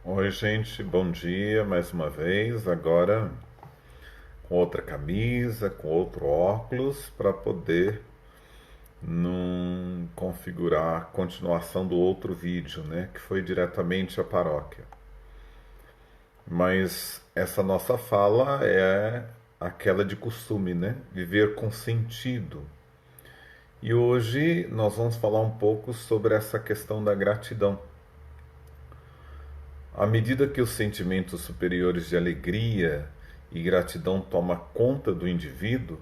Oi, gente, bom dia mais uma vez. Agora com outra camisa, com outro óculos, para poder não configurar a continuação do outro vídeo, né? Que foi diretamente à paróquia. Mas essa nossa fala é aquela de costume, né? Viver com sentido. E hoje nós vamos falar um pouco sobre essa questão da gratidão. À medida que os sentimentos superiores de alegria e gratidão tomam conta do indivíduo,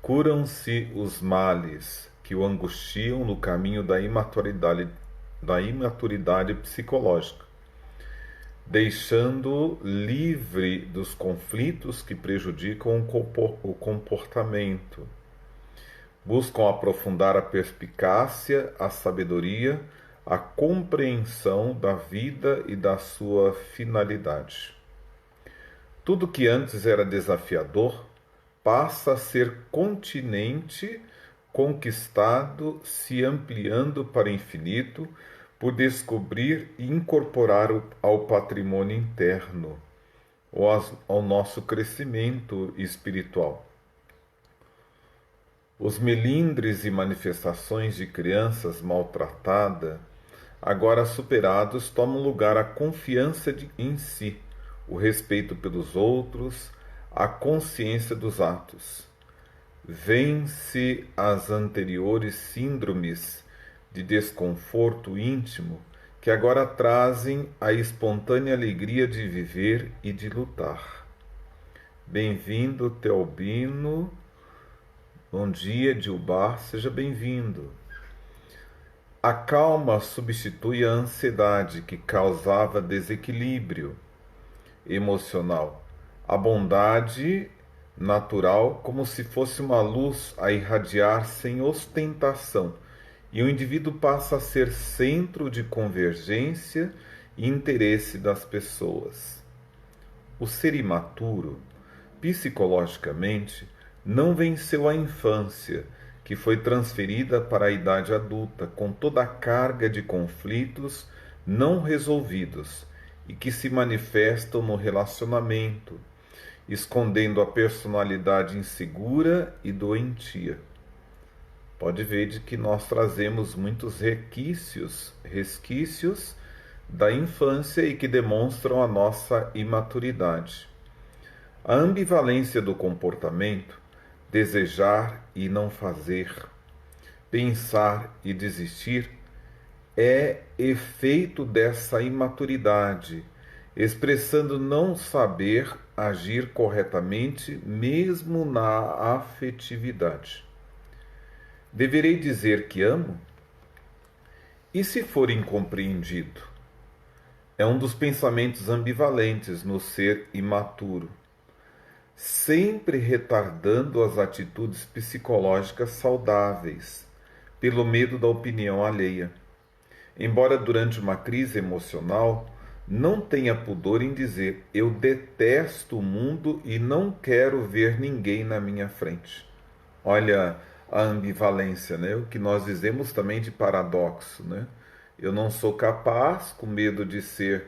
curam-se os males que o angustiam no caminho da imaturidade psicológica, deixando-o livre dos conflitos que prejudicam o comportamento. Buscam aprofundar a perspicácia, a sabedoria, a compreensão da vida e da sua finalidade. Tudo que antes era desafiador passa a ser continente, conquistado, se ampliando para o infinito, por descobrir e incorporar ao patrimônio interno, ou ao nosso crescimento espiritual. Os melindres e manifestações de crianças maltratadas, agora superados, tomam lugar a confiança em si, o respeito pelos outros, a consciência dos atos. Vence as anteriores síndromes de desconforto íntimo que agora trazem a espontânea alegria de viver e de lutar. Bem-vindo, Teobino. Bom dia, Dilbar, seja bem-vindo. A calma substitui a ansiedade que causava desequilíbrio emocional. A bondade natural, como se fosse uma luz a irradiar sem ostentação, e o indivíduo passa a ser centro de convergência e interesse das pessoas. O ser imaturo, psicologicamente, não venceu a infância, que foi transferida para a idade adulta, com toda a carga de conflitos não resolvidos e que se manifestam no relacionamento, escondendo a personalidade insegura e doentia. Pode ver de que nós trazemos muitos resquícios da infância e que demonstram a nossa imaturidade. A ambivalência do comportamento, desejar e não fazer, pensar e desistir, é efeito dessa imaturidade, expressando não saber agir corretamente, mesmo na afetividade. Deverei dizer que amo? E se for incompreendido? É um dos pensamentos ambivalentes no ser imaturo, sempre retardando as atitudes psicológicas saudáveis, pelo medo da opinião alheia. Embora durante uma crise emocional não tenha pudor em dizer: eu detesto o mundo e não quero ver ninguém na minha frente. Olha a ambivalência, né? O que nós dizemos também de paradoxo, né? Eu não sou capaz, com medo de ser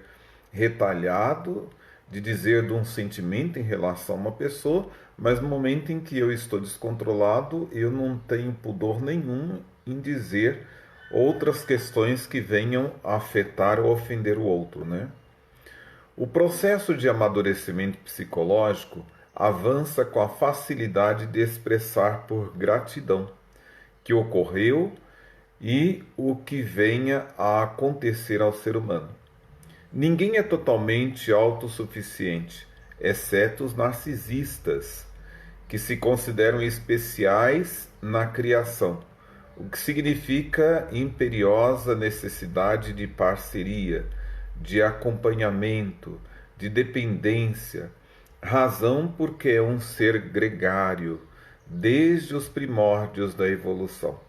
retalhado, de dizer de um sentimento em relação a uma pessoa, mas no momento em que eu estou descontrolado, eu não tenho pudor nenhum em dizer outras questões que venham a afetar ou ofender o outro, né? O processo de amadurecimento psicológico avança com a facilidade de expressar por gratidão que ocorreu e o que venha a acontecer ao ser humano. Ninguém é totalmente autossuficiente, exceto os narcisistas, que se consideram especiais na criação, o que significa imperiosa necessidade de parceria, de acompanhamento, de dependência, razão porque é um ser gregário, desde os primórdios da evolução.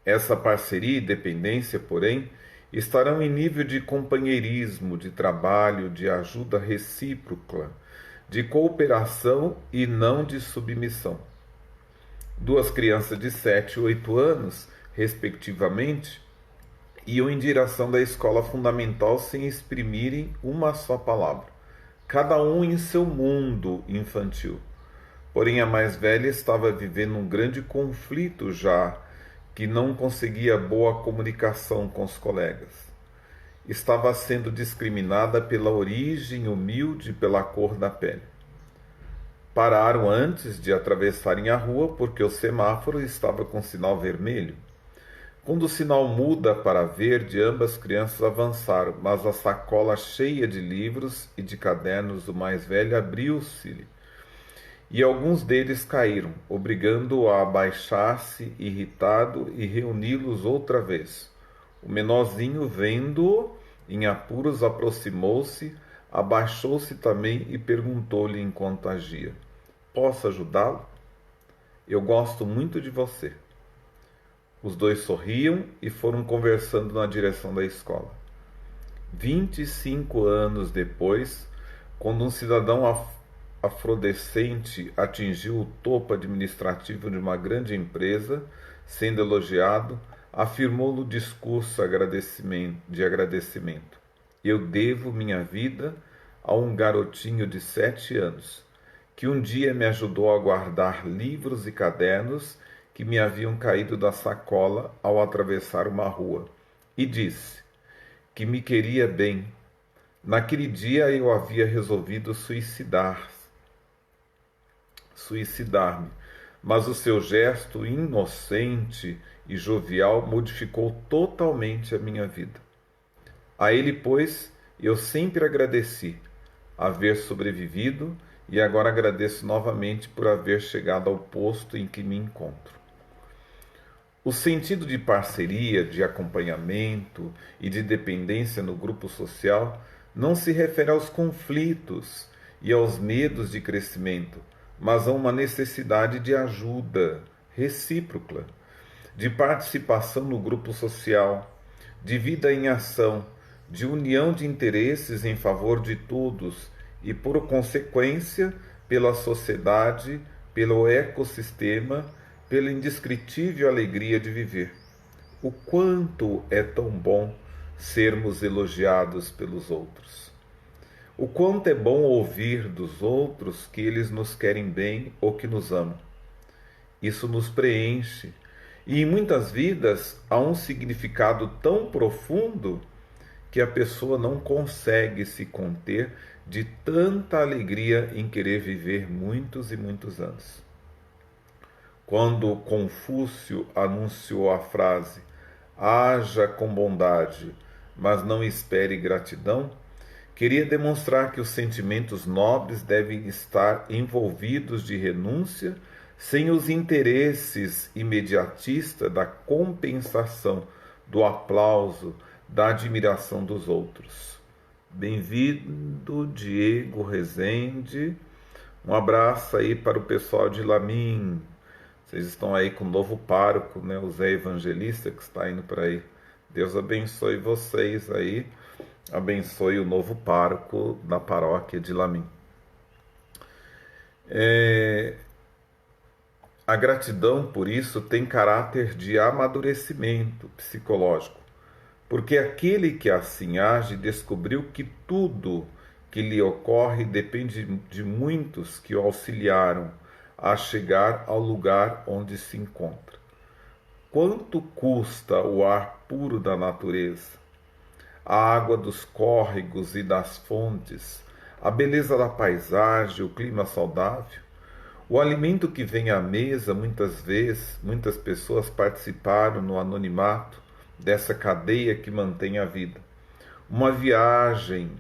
Essa parceria e dependência, porém, estarão em nível de companheirismo, de trabalho, de ajuda recíproca, de cooperação e não de submissão. Duas crianças de 7 e 8 anos, respectivamente, iam em direção da escola fundamental sem exprimirem uma só palavra, cada um em seu mundo infantil. Porém, a mais velha estava vivendo um grande conflito já, que não conseguia boa comunicação com os colegas. Estava sendo discriminada pela origem humilde e pela cor da pele. Pararam antes de atravessarem a rua porque o semáforo estava com sinal vermelho. Quando o sinal muda para verde, ambas crianças avançaram, mas a sacola cheia de livros e de cadernos do mais velho abriu-se e alguns deles caíram, obrigando-o a abaixar-se, irritado, e reuni-los outra vez. O menorzinho, vendo-o em apuros, aproximou-se, abaixou-se também e perguntou-lhe enquanto agia: Posso ajudá-lo? Eu gosto muito de você. Os dois sorriam e foram conversando na direção da escola. 25 anos depois, quando um cidadão afrodescente atingiu o topo administrativo de uma grande empresa, sendo elogiado, afirmou no discurso de agradecimento: Eu devo minha vida a um garotinho de 7 anos, que um dia me ajudou a guardar livros e cadernos que me haviam caído da sacola ao atravessar uma rua, e disse que me queria bem. Naquele dia eu havia resolvido suicidar-me, mas o seu gesto inocente e jovial modificou totalmente a minha vida. A ele, pois, eu sempre agradeci haver sobrevivido e agora agradeço novamente por haver chegado ao posto em que me encontro. O sentido de parceria, de acompanhamento e de dependência no grupo social não se refere aos conflitos e aos medos de crescimento, mas a uma necessidade de ajuda recíproca, de participação no grupo social, de vida em ação, de união de interesses em favor de todos e, por consequência, pela sociedade, pelo ecossistema, pela indescritível alegria de viver. O quanto é tão bom sermos elogiados pelos outros. O quanto é bom ouvir dos outros que eles nos querem bem ou que nos amam. Isso nos preenche. E em muitas vidas há um significado tão profundo que a pessoa não consegue se conter de tanta alegria em querer viver muitos e muitos anos. Quando Confúcio anunciou a frase "haja com bondade, mas não espere gratidão", queria demonstrar que os sentimentos nobres devem estar envolvidos de renúncia, sem os interesses imediatistas da compensação, do aplauso, da admiração dos outros. Bem-vindo, Diego Rezende. Um abraço aí para o pessoal de Lamin. Vocês estão aí com o novo pároco, né? O Zé Evangelista, que está indo para aí. Deus abençoe vocês aí. Abençoe o novo pároco da paróquia de Lamin. A gratidão, por isso, tem caráter de amadurecimento psicológico, porque aquele que assim age descobriu que tudo que lhe ocorre depende de muitos que o auxiliaram a chegar ao lugar onde se encontra. Quanto custa o ar puro da natureza, a água dos córregos e das fontes, a beleza da paisagem, o clima saudável, o alimento que vem à mesa? Muitas vezes, muitas pessoas participaram no anonimato dessa cadeia que mantém a vida. Uma viagem,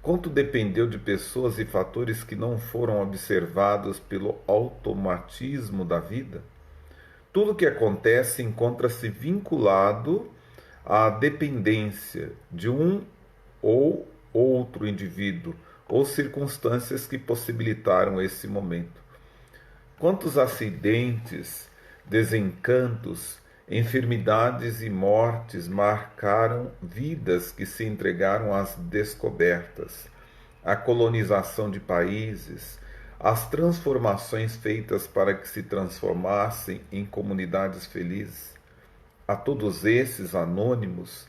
quanto dependeu de pessoas e fatores que não foram observados pelo automatismo da vida? Tudo o que acontece encontra-se vinculado à dependência de um ou outro indivíduo ou circunstâncias que possibilitaram esse momento. Quantos acidentes, desencantos, enfermidades e mortes marcaram vidas que se entregaram às descobertas, à colonização de países, às transformações feitas para que se transformassem em comunidades felizes. A todos esses anônimos,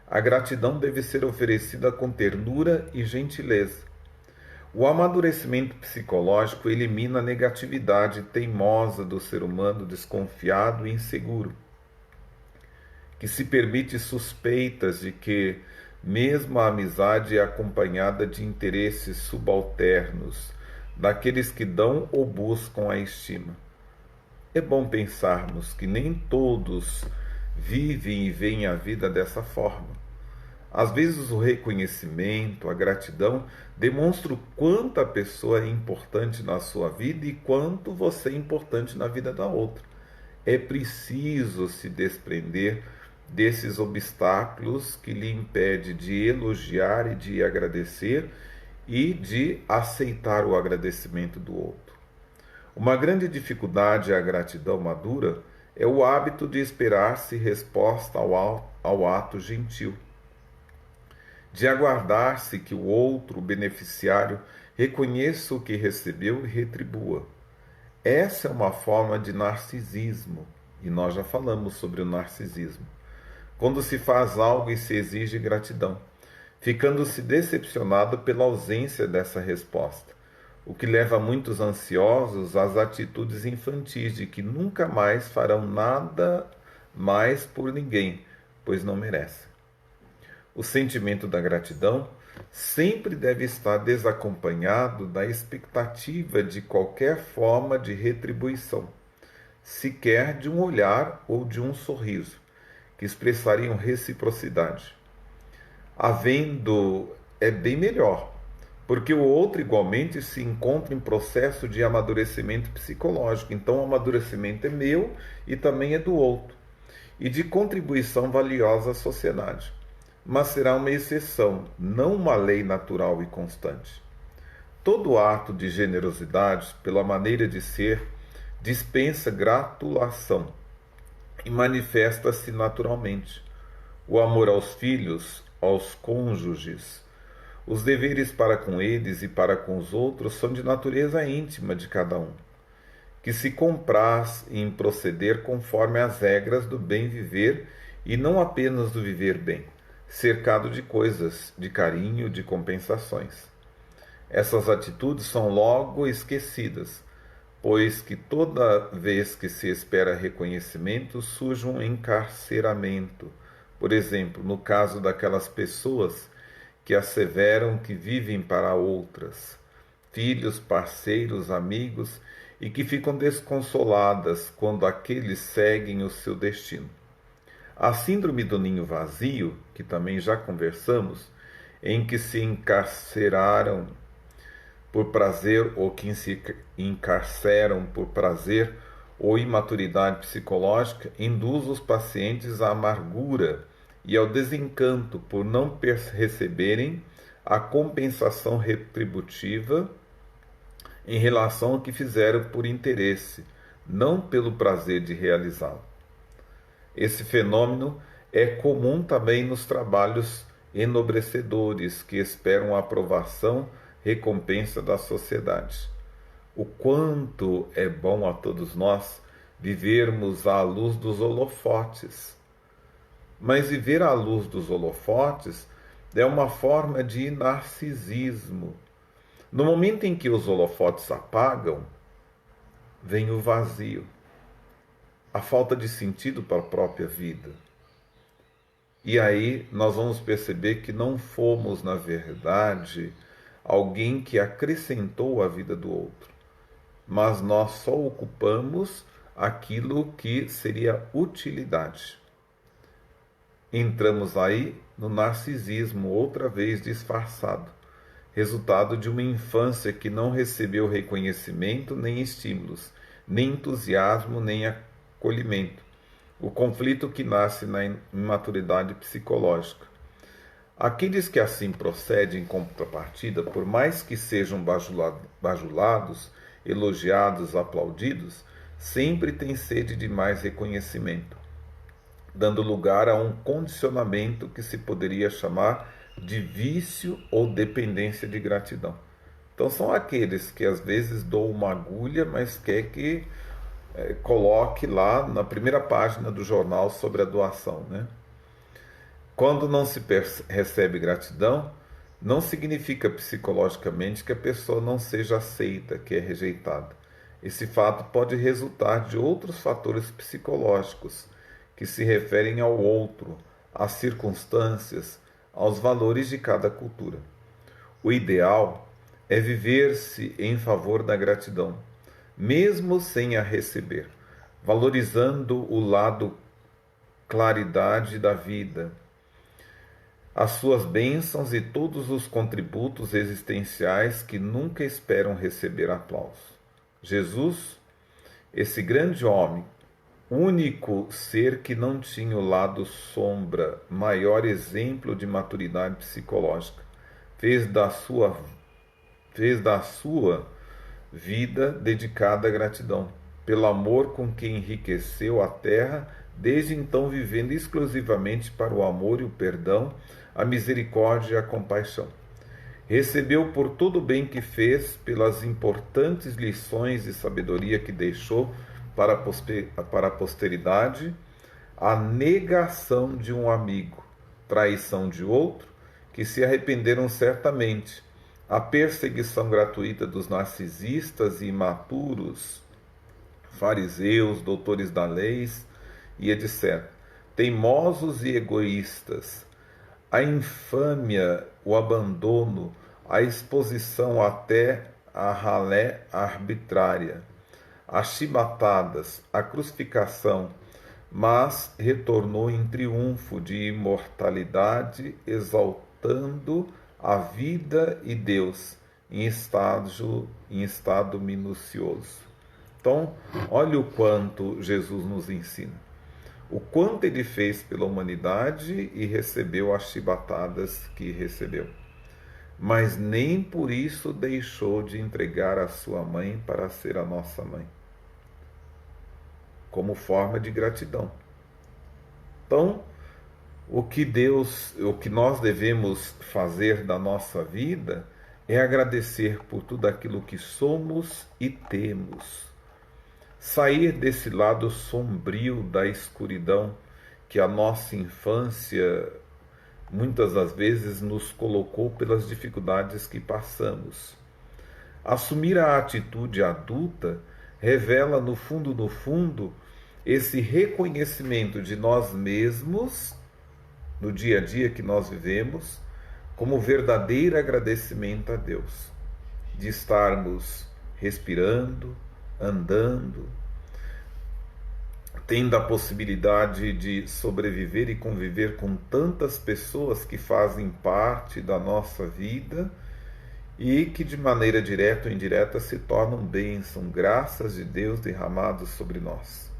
A gratidão deve ser oferecida com ternura e gentileza. O amadurecimento psicológico elimina a negatividade teimosa do ser humano desconfiado e inseguro, que se permite suspeitas de que, mesmo a amizade é acompanhada de interesses subalternos, daqueles que dão ou buscam a estima. É bom pensarmos que nem todos vivem e veem a vida dessa forma. Às vezes o reconhecimento, a gratidão, demonstra o quanto a pessoa é importante na sua vida e quanto você é importante na vida da outra. É preciso se desprender desses obstáculos que lhe impedem de elogiar e de agradecer e de aceitar o agradecimento do outro. Uma grande dificuldade à gratidão madura é o hábito de esperar-se resposta ao ato gentil, de aguardar-se que o outro, o beneficiário, reconheça o que recebeu e retribua. Essa é uma forma de narcisismo, e nós já falamos sobre o narcisismo. Quando se faz algo e se exige gratidão, ficando-se decepcionado pela ausência dessa resposta, o que leva muitos ansiosos às atitudes infantis de que nunca mais farão nada mais por ninguém, pois não merecem. O sentimento da gratidão sempre deve estar desacompanhado da expectativa de qualquer forma de retribuição, sequer de um olhar ou de um sorriso, que expressariam reciprocidade. Havendo, é bem melhor, porque o outro igualmente se encontra em processo de amadurecimento psicológico. Então o amadurecimento é meu e também é do outro, e de contribuição valiosa à sociedade. Mas será uma exceção, não uma lei natural e constante. Todo ato de generosidade, pela maneira de ser, dispensa gratulação e manifesta-se naturalmente. O amor aos filhos, aos cônjuges, os deveres para com eles e para com os outros são de natureza íntima de cada um, que se compraz em proceder conforme as regras do bem viver e não apenas do viver bem, cercado de coisas, de carinho, de compensações. Essas atitudes são logo esquecidas, pois que toda vez que se espera reconhecimento surge um encarceramento. Por exemplo, no caso daquelas pessoas que asseveram que vivem para outras, filhos, parceiros, amigos, e que ficam desconsoladas quando aqueles seguem o seu destino. A síndrome do ninho vazio, que também já conversamos, em que se encarceraram por prazer ou que se encarceram por prazer ou imaturidade psicológica, induz os pacientes à amargura e ao desencanto por não receberem a compensação retributiva em relação ao que fizeram por interesse, não pelo prazer de realizá-lo. Esse fenômeno é comum também nos trabalhos enobrecedores que esperam a aprovação, recompensa da sociedade. O quanto é bom a todos nós vivermos à luz dos holofotes. Mas viver à luz dos holofotes é uma forma de narcisismo. No momento em que os holofotes apagam, vem o vazio, a falta de sentido para a própria vida. E aí nós vamos perceber que não fomos, na verdade, alguém que acrescentou a vida do outro, mas nós só ocupamos aquilo que seria utilidade. Entramos aí no narcisismo, outra vez disfarçado, resultado de uma infância que não recebeu reconhecimento nem estímulos, nem entusiasmo, nem acolhimento. O conflito que nasce na imaturidade psicológica. Aqueles que assim procedem em contrapartida, por mais que sejam bajulados, elogiados, aplaudidos, sempre têm sede de mais reconhecimento, dando lugar a um condicionamento que se poderia chamar de vício ou dependência de gratidão. Então são aqueles que às vezes dão uma agulha, mas quer que coloque lá na primeira página do jornal sobre a doação, né? Quando não se recebe gratidão, não significa psicologicamente que a pessoa não seja aceita, que é rejeitada. Esse fato pode resultar de outros fatores psicológicos que se referem ao outro, às circunstâncias, aos valores de cada cultura. O ideal é viver-se em favor da gratidão, mesmo sem a receber, valorizando o lado claridade da vida, as suas bênçãos e todos os contributos existenciais que nunca esperam receber aplauso. Jesus, esse grande homem, único ser que não tinha o lado sombra, maior exemplo de maturidade psicológica, fez da sua vida dedicada à gratidão, pelo amor com que enriqueceu a terra, desde então vivendo exclusivamente para o amor e o perdão, a misericórdia e a compaixão. Recebeu por todo o bem que fez, pelas importantes lições e sabedoria que deixou para a posteridade, a negação de um amigo, traição de outro, que se arrependeram certamente, a perseguição gratuita dos narcisistas e imaturos, fariseus, doutores da lei e etc., teimosos e egoístas, a infâmia, o abandono, a exposição até a ralé arbitrária, as chibatadas, a crucificação, mas retornou em triunfo de imortalidade, exaltando a vida e Deus em estado minucioso. Então, olha o quanto Jesus nos ensina. O quanto ele fez pela humanidade e recebeu as chibatadas que recebeu. Mas nem por isso deixou de entregar a sua mãe para ser a nossa mãe, como forma de gratidão. Então, o que nós devemos fazer da nossa vida é agradecer por tudo aquilo que somos e temos. Sair desse lado sombrio da escuridão que a nossa infância muitas das vezes nos colocou pelas dificuldades que passamos. Assumir a atitude adulta revela no fundo, esse reconhecimento de nós mesmos, no dia a dia que nós vivemos, como verdadeiro agradecimento a Deus, de estarmos respirando, andando, tendo a possibilidade de sobreviver e conviver com tantas pessoas que fazem parte da nossa vida e que de maneira direta ou indireta se tornam bênção, graças de Deus derramados sobre nós.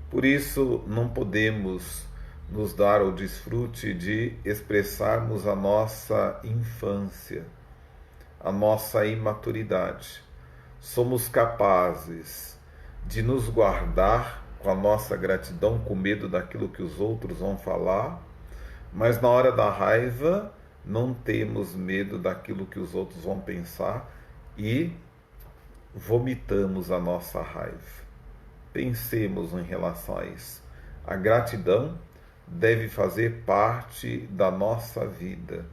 Por isso não podemos nos dar o desfrute de expressarmos a nossa infância, a nossa imaturidade. Somos capazes de nos guardar com a nossa gratidão, com medo daquilo que os outros vão falar, mas na hora da raiva não temos medo daquilo que os outros vão pensar e vomitamos a nossa raiva. Pensemos em relação a isso. A gratidão deve fazer parte da nossa vida,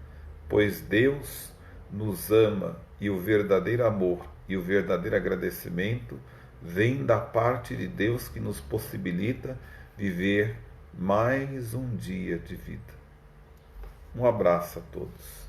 pois Deus nos ama e o verdadeiro amor e o verdadeiro agradecimento vem da parte de Deus que nos possibilita viver mais um dia de vida. Um abraço a todos.